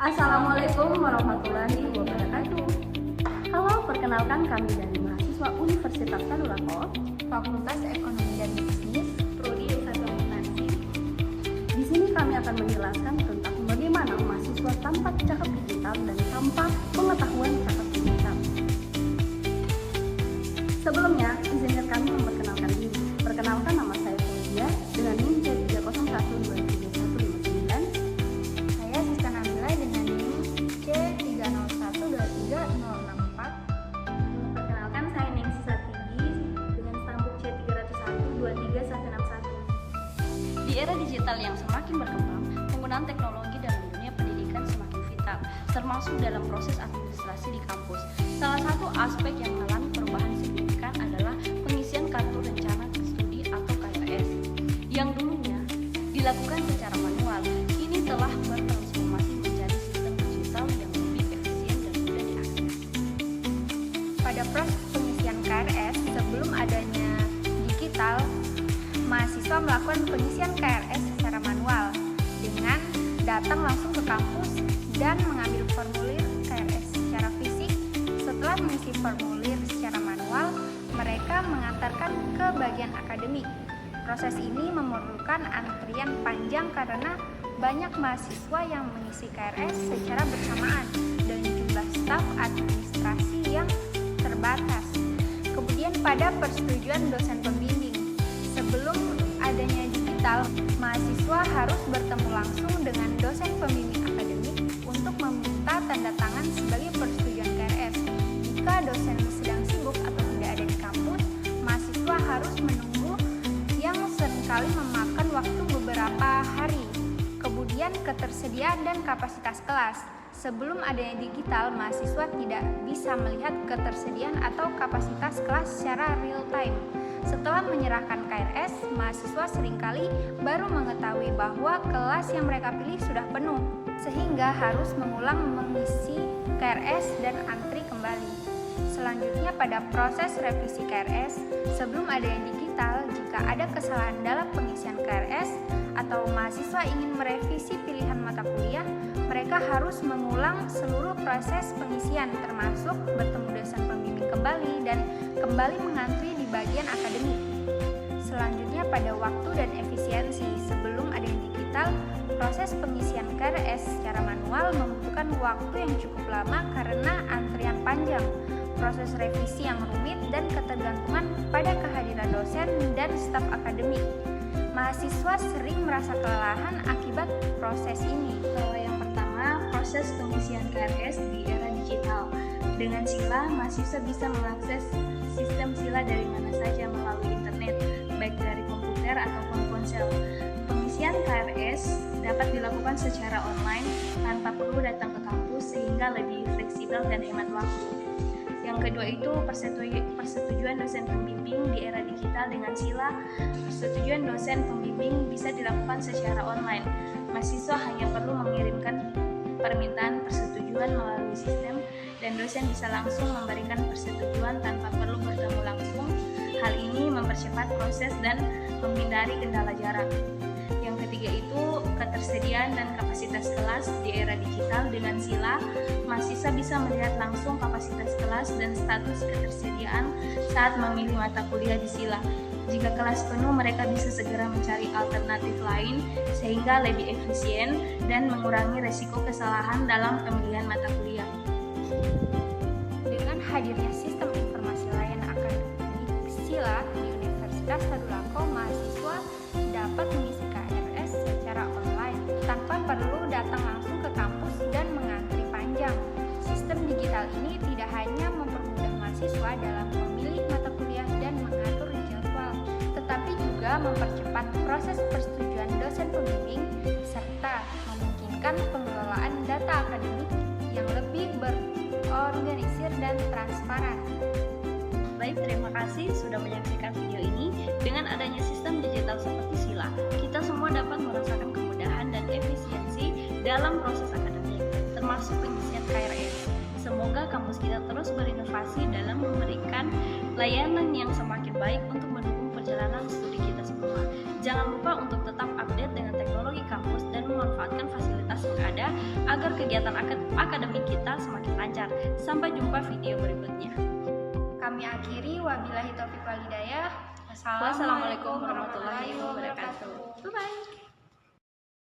Assalamualaikum warahmatullahi wabarakatuh. Halo, perkenalkan kami dari mahasiswa Universitas Tadulako, Fakultas Ekonomi dan Bisnis, Prodi S1 Akuntansi. Di sini kami akan menjelaskan tentang bagaimana mahasiswa tanpa cakap digital dan tanpa pengetahuan cakap digital. Sebelumnya, izinkan kami memperkenalkan diri. Perkenalkan, nama saya Fauziah dengan NIM C301235159. saya Siska Nabila dengan NIM C30123064. Perkenalkan, saya Ningsi Satidi dengan stambuk C301231161. Di era digital yang semakin berkembang, penggunaan teknologi dalam dunia pendidikan semakin vital, termasuk dalam proses administrasi di kampus. Salah satu aspek yang mengalami perubahan signifikan adalah pengisian kartu rencana studi atau KRS, yang dulunya dilakukan secara manual, kini telah bertransformasi menjadi sistem digital yang lebih efisien dan mudah diakses. Pada proses pengisian KRS, sebelum adanya digital, mahasiswa melakukan pengisian KRS secara manual dengan datang langsung ke kampus dan mengambil formulir KRS secara fisik. Setelah mengisi formulir secara manual, mereka mengantarkan ke bagian akademik. Proses ini memerlukan antrian panjang karena banyak mahasiswa yang mengisi KRS secara bersamaan dan jumlah staf administrasi yang terbatas. Kemudian pada persetujuan dosen pembimbing, sebelum adanya digital, mahasiswa harus bertemu langsung dengan dosen pembimbing akademik untuk meminta tanda tangan sebagai persetujuan KRS. Jika dosen sedang sibuk atau tidak ada di kampus, mahasiswa harus menunggu yang seringkali memakan waktu beberapa hari. Kemudian ketersediaan dan kapasitas kelas. Sebelum adanya digital, mahasiswa tidak bisa melihat ketersediaan atau kapasitas kelas secara real time. Setelah menyerahkan KRS, mahasiswa seringkali baru mengetahui bahwa kelas yang mereka pilih sudah penuh, sehingga harus mengulang mengisi KRS dan antri kembali. Selanjutnya pada proses revisi KRS, sebelum adanya digital, jika ada kesalahan dalam pengisian KRS atau mahasiswa ingin merevisi pilihan mata kuliah, mereka harus mengulang seluruh proses pengisian termasuk bertemu dosen pembimbing kembali dan kembali mengantri di bagian akademik. Selanjutnya pada waktu dan efisiensi, sebelum adanya digital, proses pengisian KRS secara manual membutuhkan waktu yang cukup lama karena antrian panjang, proses revisi yang rumit, dan ketergantungan pada kehadiran dosen dan staf akademik. Mahasiswa sering merasa kelelahan akibat proses ini. Yang pertama, proses pengisian KRS di era digital. Dengan Sila, mahasiswa bisa mengakses sistem Sila dari mana saja melalui internet, baik dari komputer ataupun ponsel. Pengisian KRS dapat dilakukan secara online tanpa perlu datang ke kampus sehingga lebih fleksibel dan hemat waktu. Yang kedua itu persetujuan dosen pembimbing di era digital. Dengan Sila, persetujuan dosen pembimbing bisa dilakukan secara online. Mahasiswa hanya perlu mengirimkan permintaan persetujuan melalui sistem dan dosen bisa langsung memberikan persetujuan tanpa perlu bertemu langsung. Hal ini mempercepat proses dan menghindari kendala jarak. Yang ketiga itu ketersediaan dan kapasitas kelas di era digital. Dengan Sila, mahasiswa bisa melihat langsung kapasitas kelas dan status ketersediaan saat memilih mata kuliah di Sila. Jika kelas penuh, mereka bisa segera mencari alternatif lain sehingga lebih efisien dan mengurangi resiko kesalahan dalam pemilihan mata kuliah. Dengan hadirnya sistem informasi layanan akademik Sila di Universitas Tadulako, mahasiswa dapat mengisi KRS secara online tanpa perlu datang langsung ke kampus dan mengantri panjang. Sistem digital ini tidak hanya mempermudah mahasiswa dalam memilih mata kuliah dan mengatur jadwal, tetapi juga mempercepat proses persetujuan dosen pembimbing serta memungkinkan pengelolaan data akademik yang lebih berorganisir dan transparan. Baik, terima kasih sudah menyaksikan video ini. Dengan adanya sistem digital seperti Sila, kita semua dapat merasakan kemudahan dan efisiensi dalam proses akademik, termasuk pengisian KRS. Semoga kampus kita terus berinovasi dalam memberikan layanan yang semakin baik untuk mendukung perjalanan studi kita semua. Jangan lupa untuk tetap update dengan teknologi kampus dan memanfaatkan fasilitas yang ada agar kegiatan kegiatan akademik kita semakin lancar. Sampai jumpa video berikutnya. Kami akhiri, wabillahi taufiq wal hidayah. Wassalamualaikum warahmatullahi wabarakatuh. Bye-bye.